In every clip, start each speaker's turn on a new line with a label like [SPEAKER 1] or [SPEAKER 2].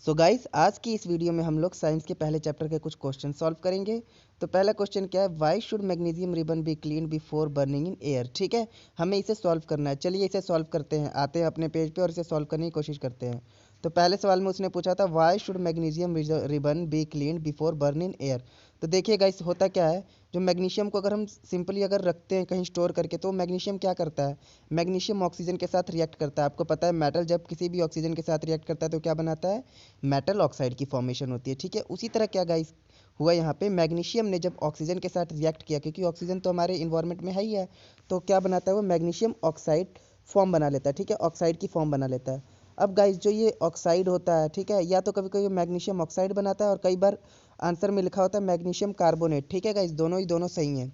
[SPEAKER 1] So guys, आज की इस वीडियो में हम लोग साइंस के पहले चैप्टर के कुछ क्वेश्चन सॉल्व करेंगे। तो पहला क्वेश्चन क्या है, why should magnesium ribbon be clean before burning in air. ठीक है, हमें इसे सॉल्व करना है। चलिए इसे सॉल्व करते हैं, आते हैं अपने पेज पे और इसे सॉल्व करने की कोशिश करते हैं। तो पहले सवाल में उसने पूछा था why should magnesium ribbon be clean before burn in air. तो देखिए गाइस, होता क्या है, जो मैग्नीशियम को अगर हम सिंपली अगर रखते हैं कहीं स्टोर करके, तो मैग्नीशियम क्या करता है, मैग्नीशियम ऑक्सीजन के साथ रिएक्ट करता है। आपको पता है मेटल जब किसी भी ऑक्सीजन के साथ रिएक्ट करता है तो क्या बनाता है, मेटल ऑक्साइड की फॉर्मेशन होती है। ठीक है, उसी तरह क्या गाइस हुआ यहाँ पे, मैग्नीशियम ने जब ऑक्सीजन के साथ रिएक्ट किया, क्योंकि ऑक्सीजन तो हमारे इन्वायरमेंट में है ही है, तो क्या बनाता है वो मैग्नीशियम ऑक्साइड फॉर्म बना लेता है। ठीक है, ऑक्साइड की फॉर्म बना लेता है। अब गाइस जो ये ऑक्साइड होता है, ठीक है, या तो कभी कभी मैग्नीशियम ऑक्साइड बनाता है और कई बार आंसर में लिखा होता है मैग्नीशियम कार्बोनेट। ठीक है गाइस, दोनों ही दोनों सही हैं।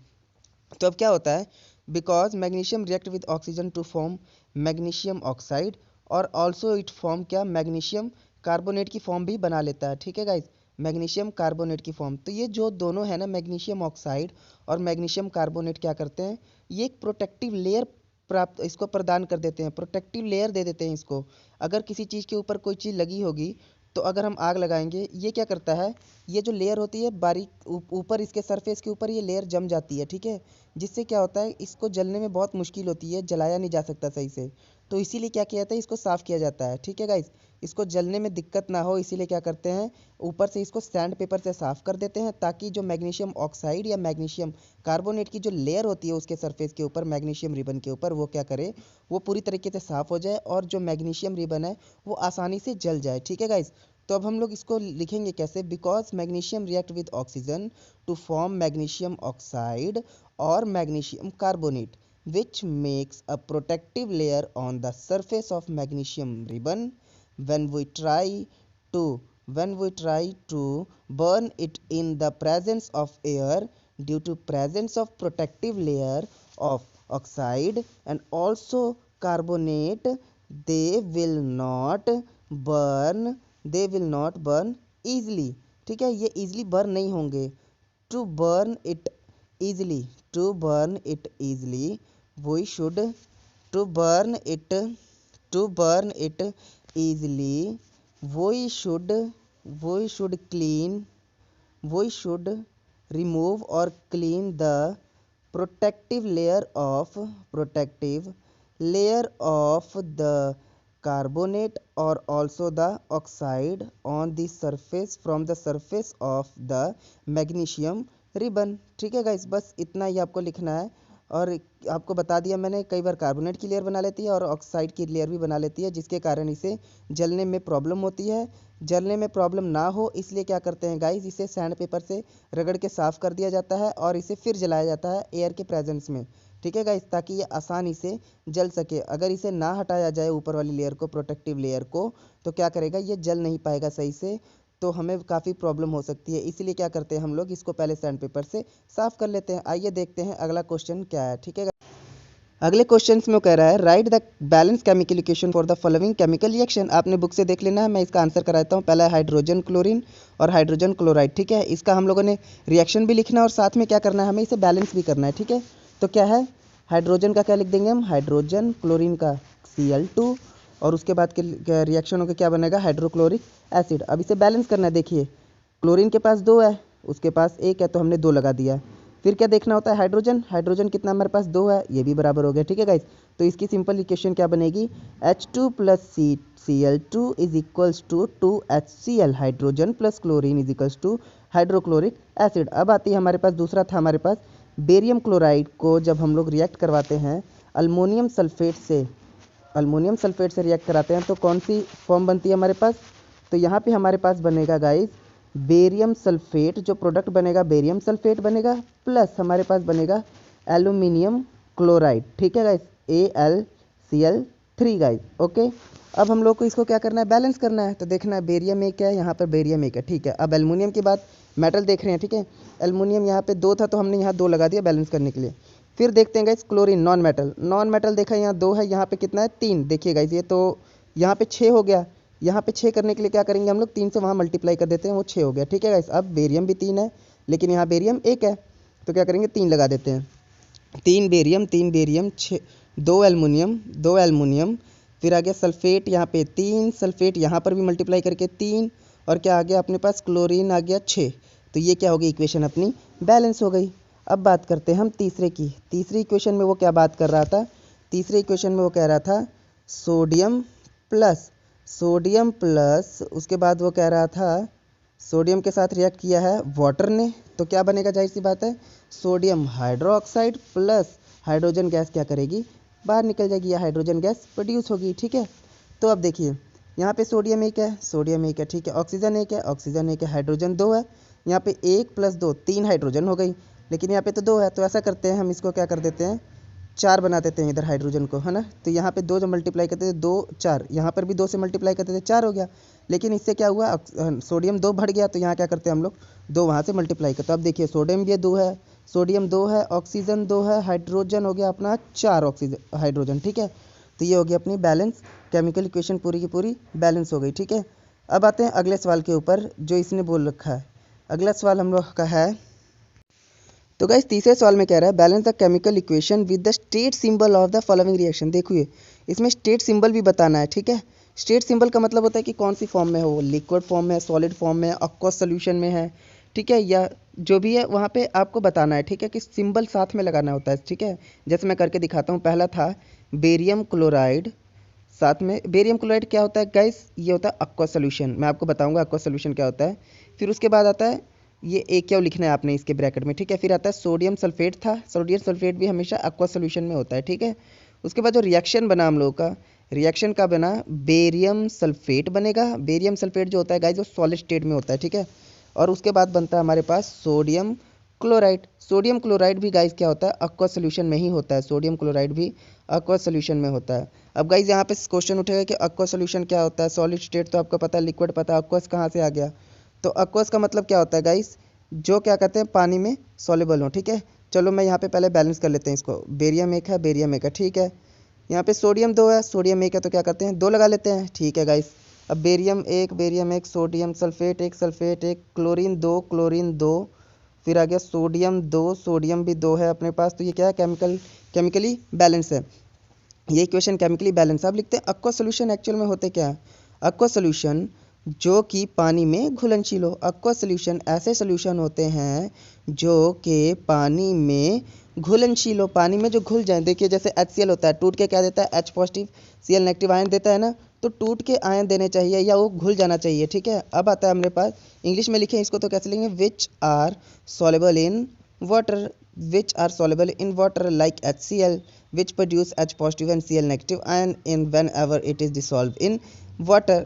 [SPEAKER 1] तो अब क्या होता है, because magnesium react with oxygen to form magnesium oxide, और ऑल्सो इट फॉर्म क्या, मैग्नीशियम कार्बोनेट की फॉर्म भी बना लेता है। ठीक है गाइस, मैग्नीशियम कार्बोनेट की फॉर्म। तो ये जो दोनों है ना, मैग्नीशियम ऑक्साइड और मैग्नीशियम कार्बोनेट, क्या करते हैं, ये एक प्रोटेक्टिव लेयर प्राप्त इसको प्रदान कर देते हैं, प्रोटेक्टिव लेयर दे देते हैं इसको। अगर किसी चीज़ के ऊपर कोई चीज़ लगी होगी तो अगर हम आग लगाएंगे, ये क्या करता है, ये जो लेयर होती है बारीक ऊपर इसके सरफेस के ऊपर ये लेयर जम जाती है। ठीक है, जिससे क्या होता है, इसको जलने में बहुत मुश्किल होती है, जलाया नहीं जा सकता सही से। तो इसीलिए क्या किया जाता है, इसको साफ़ किया जाता है। ठीक है गाइस, इसको जलने में दिक्कत ना हो इसीलिए क्या करते हैं, ऊपर से इसको सैंड पेपर से साफ़ कर देते हैं, ताकि जो मैग्नीशियम ऑक्साइड या मैग्नीशियम कार्बोनेट की जो लेयर होती है उसके सरफेस के ऊपर, मैग्नीशियम रिबन के ऊपर, वो क्या करे, वो पूरी तरीके से साफ़ हो जाए और जो मैग्नीशियम रिबन है वो आसानी से जल जाए। ठीक है गाइस, तो अब हम लोग इसको लिखेंगे कैसे, because magnesium react with oxygen to form magnesium oxide और magnesium carbonate which makes a protective layer on the surface of magnesium ribbon when we try to burn it in the presence of air. Due to presence of protective layer of oxide and also carbonate, they will not burn easily. ठीक है, ये easily burn नहीं होंगे। to burn it easily to burn it easily we should to burn it to burn it easily we should clean we should remove or clean the protective layer of the carbonate or also the oxide on the surface from the surface of the magnesium ribbon. ठीक है guys, बस इतना ही आपको लिखना है। और आपको बता दिया मैंने, कई बार कार्बोनेट की लेयर बना लेती है और ऑक्साइड की लेयर भी बना लेती है, जिसके कारण इसे जलने में प्रॉब्लम होती है। जलने में प्रॉब्लम ना हो इसलिए क्या करते हैं गाइस, इसे सैंड पेपर से रगड़ के साफ़ कर दिया जाता है और इसे फिर जलाया जाता है एयर के प्रेजेंस में। ठीक है गाइस, ताकि ये आसानी से जल सके। अगर इसे ना हटाया जाए ऊपर वाली लेयर को, प्रोटेक्टिव लेयर को, तो क्या करेगा, ये जल नहीं पाएगा सही से, तो हमें काफ़ी प्रॉब्लम हो सकती है। इसीलिए क्या करते हैं हम लोग, इसको पहले सैंड पेपर से साफ़ कर लेते हैं। आइए देखते हैं अगला क्वेश्चन क्या है। ठीक है, अगले क्वेश्चन में कह रहा है right the balance chemical equation for the following chemical reaction. आपने बुक से देख लेना है, मैं इसका आंसर कराता हूँ। पहला है हाइड्रोजन क्लोरीन और हाइड्रोजन क्लोराइड। ठीक है, इसका हम लोगों ने रिएक्शन भी लिखना है और साथ में क्या करना है, हमें इसे बैलेंस भी करना है। ठीक है, तो क्या है, हाइड्रोजन का क्या लिख देंगे हम, हाइड्रोजन, क्लोरीन का Cl2, और उसके बाद के रिएक्शन होकर क्या बनेगा, हाइड्रोक्लोरिक एसिड। अब इसे बैलेंस करना है। देखिए, क्लोरीन के पास 2 है, उसके पास 1 है, तो हमने 2 लगा दिया। फिर क्या देखना होता है, हाइड्रोजन, हाइड्रोजन कितना हमारे पास 2 है, ये भी बराबर हो गया। ठीक है गाइस, तो इसकी सिंपल इक्वेशन क्या बनेगी, H2 plus Cl2 is equals to 2HCl, hydrogen plus chlorine is equals to hydrochloric acid. अब आती है हमारे पास, दूसरा था हमारे पास बेरियम क्लोराइड को जब हम लोग रिएक्ट करवाते हैं अल्मोनियम सल्फेट से रिएक्ट कराते हैं, तो कौन सी फॉर्म बनती है हमारे पास, तो यहाँ पे हमारे पास बनेगा गाइस बेरियम सल्फेट, जो प्रोडक्ट बनेगा बेरियम सल्फेट बनेगा, प्लस हमारे पास बनेगा एल्यूमिनियम क्लोराइड। ठीक है गाइस, AlCl3 गाइस। ओके, अब हम लोग को इसको क्या करना है, बैलेंस करना है। तो देखना है बेरियम 1 है, यहाँ पर बेरियम 1 है। ठीक है, अब एल्युमिनियम के बाद मेटल देख रहे हैं। ठीक है, एल्युमिनियम यहाँ पे 2 था तो हमने यहाँ 2 लगा दिया बैलेंस करने के लिए। फिर देखते हैं गाइस क्लोरीन, नॉन मेटल देखा, यहाँ 2 है, यहाँ पे कितना है, 3। देखिए गाइस, ये तो यहाँ पे 6 हो गया। यहाँ पे 6 करने के लिए क्या करेंगे हम लोग, 3 से वहाँ मल्टीप्लाई कर देते हैं, वो 6 हो गया। ठीक है गाइस, अब बेरियम भी 3 है लेकिन यहाँ बेरियम 1 है, तो क्या करेंगे, 3 लगा देते हैं। 3 बेरियम 6, 2 एल्युमिनियम फिर आ गया सल्फेट यहाँ पे 3, सल्फेट यहाँ पर भी मल्टीप्लाई करके 3, और क्या आ गया अपने पास क्लोरीन आ गया 6। तो ये क्या हो गई इक्वेशन अपनी बैलेंस हो गई। अब बात करते हैं हम तीसरे की। तीसरी इक्वेशन में वो क्या बात कर रहा था, तीसरी इक्वेशन में वो कह रहा था सोडियम प्लस उसके बाद वो कह रहा था सोडियम के साथ रिएक्ट किया है वाटर ने, तो क्या बनेगा, जाहिर सी बात है sodium hydroxide plus hydrogen gas क्या करेगी, बाहर निकल जाएगी या हाइड्रोजन गैस प्रोड्यूस होगी। ठीक है, तो अब देखिए यहाँ पे सोडियम एक है, ठीक है, ऑक्सीजन एक है, हाइड्रोजन 2 है, यहाँ पे 1 + 2 3 हाइड्रोजन हो गई, लेकिन यहाँ पे तो 2 है, तो ऐसा करते हैं हम इसको क्या कर देते हैं 4 बना देते हैं इधर हाइड्रोजन को, है ना। तो यहाँ पे 2 जब मल्टीप्लाई करते थे 2 4, यहाँ पर भी 2 से मल्टीप्लाई करते थे 4 हो गया, लेकिन इससे क्या हुआ सोडियम 2 बढ़ गया, तो यहाँ क्या करते हैं हम लोग 2 वहाँ से मल्टीप्लाई करते हैं। अब देखिए सोडियम भी 2 है, सोडियम 2 है, ऑक्सीजन 2 है, हाइड्रोजन हो गया अपना 4 ऑक्सीजन हाइड्रोजन। ठीक है, तो ये हो गई अपनी बैलेंस केमिकल इक्वेशन पूरी की पूरी बैलेंस हो गई। ठीक है, अब आते हैं अगले सवाल के ऊपर जो इसने बोल रखा है। अगला सवाल हम लोग का है, तो गाइस तीसरे सवाल में कह रहा है balance the chemical equation with the state symbol of the following reaction. देखिए इसमें स्टेट सिंबल भी बताना है। ठीक है, स्टेट सिंबल का मतलब होता है कि कौन सी फॉर्म में है वो, लिक्विड फॉर्म में है, सॉलिड फॉर्म में है, aqueous सॉल्यूशन में है, ठीक है, या जो भी है वहाँ पे आपको बताना है। ठीक है, कि सिंबल साथ में लगाना होता है। ठीक है, जैसे मैं करके दिखाता हूँ। पहला था बेरियम क्लोराइड, साथ में बेरियम क्लोराइड क्या होता है गाइस, ये होता है aqueous सॉल्यूशन, मैं आपको बताऊंगा aqueous सॉल्यूशन क्या होता है। फिर उसके बाद आता है ये एक क्या लिखना है आपने इसके ब्रैकेट में। ठीक है, फिर आता है सोडियम सल्फेट था, सोडियम सल्फेट भी हमेशा aqueous सॉल्यूशन में होता है। ठीक है, उसके बाद जो रिएक्शन बना हम लोगों का, रिएक्शन का बना बेरियम सल्फेट बनेगा। बेरियम सल्फेट जो होता है गाइस वो सॉलिड स्टेट में होता है। ठीक है, और उसके बाद बनता है हमारे पास सोडियम क्लोराइड। सोडियम क्लोराइड भी गाइस क्या होता है aqueous सॉल्यूशन में ही होता है, सोडियम क्लोराइड भी aqueous सॉल्यूशन में होता है। अब गाइस यहाँ पे क्वेश्चन उठेगा कि aqueous सॉल्यूशन क्या होता है, सॉलिड स्टेट तो आपको पता है, लिक्विड पता है, aqueous कहाँ से आ गया। तो aqueous का मतलब क्या होता है गाइस, जो क्या कहते हैं पानी में सॉल्युबल हो। ठीक है, चलो मैं यहाँ पे पहले बैलेंस कर लेते हैं इसको। बेरियम एक है, बेरियम एक है, ठीक है, यहाँ पे सोडियम 2 है, सोडियम एक है, तो क्या करते हैं 2 लगा लेते हैं। ठीक है गाइस, अब बेरियम एक, सोडियम सल्फेट एक, क्लोरीन 2, फिर आ गया सोडियम 2, सोडियम भी 2 है अपने पास, तो ये क्या है केमिकली बैलेंस है। ये इक्वेशन केमिकली बैलेंस। अब लिखते हैं aqueous सॉल्यूशन एक्चुअल में होते क्या है। aqueous सॉल्यूशन जो कि पानी में घुलनशील हो। aqueous सॉल्यूशन ऐसे सॉल्यूशन होते हैं जो कि पानी में घुलनशील हो, पानी में जो घुल जाए। देखिए जैसे HCl होता है, टूट के क्या देता है H positive Cl negative ion देता है ना, तो टूट के आयन देने चाहिए या वो घुल जाना चाहिए। ठीक है, अब आता है हमारे पास इंग्लिश में लिखे इसको, तो कैसे लिखेंगे, which are soluble in water like HCl which produce H positive and Cl negative ion in whenever it is dissolved in water।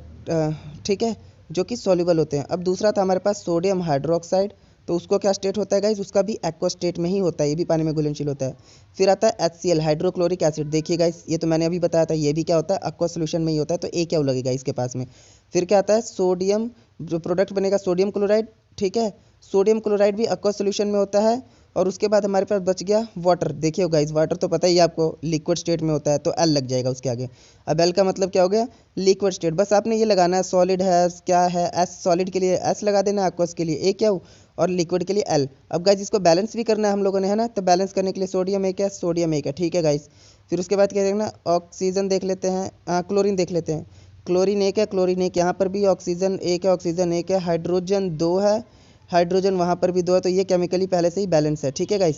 [SPEAKER 1] ठीक है, जो कि सॉल्युबल होते हैं। अब दूसरा था हमारे पास सोडियम हाइड्रोक्साइड, तो उसको क्या स्टेट होता है गाइस, उसका भी एक्वा स्टेट में ही होता है, ये भी पानी में घुलनशील होता है। फिर आता है HCl हाइड्रोक्लोरिक एसिड। देखिए गाइस ये तो मैंने अभी बताया था, ये भी क्या होता है एक्वा सॉल्यूशन में ही होता है, तो ए क्या लगेगा इसके पास में। फिर क्या आता है सोडियम, जो प्रोडक्ट बनेगा सोडियम क्लोराइड। ठीक है, सोडियम क्लोराइड भी एक्वा सॉल्यूशन में होता है। और उसके बाद हमारे पास बच गया वाटर। देखिए गाइस वाटर तो पता ही है आपको लिक्विड स्टेट में होता है, तो एल लग जाएगा उसके आगे। अब एल का मतलब क्या हो गया, लिक्विड स्टेट। बस आपने ये लगाना है सॉलिड है क्या है, एस सॉलिड के लिए एस लगा देना, एक्वस के लिए ए क्या हो, और लिक्विड के लिए एल। अब गाइस इसको बैलेंस भी करना है हम लोगों ने, है ना, तो बैलेंस करने के लिए सोडियम एक है, ठीक है गाइस। फिर उसके बाद क्या देखना, ऑक्सीजन देख लेते हैं, क्लोरीन देख लेते हैं। क्लोरीन एक है, यहाँ पर भी ऑक्सीजन एक है, हाइड्रोजन 2 है, हाइड्रोजन वहाँ पर भी 2 है, तो ये केमिकली पहले से ही बैलेंस है। ठीक है गाइस।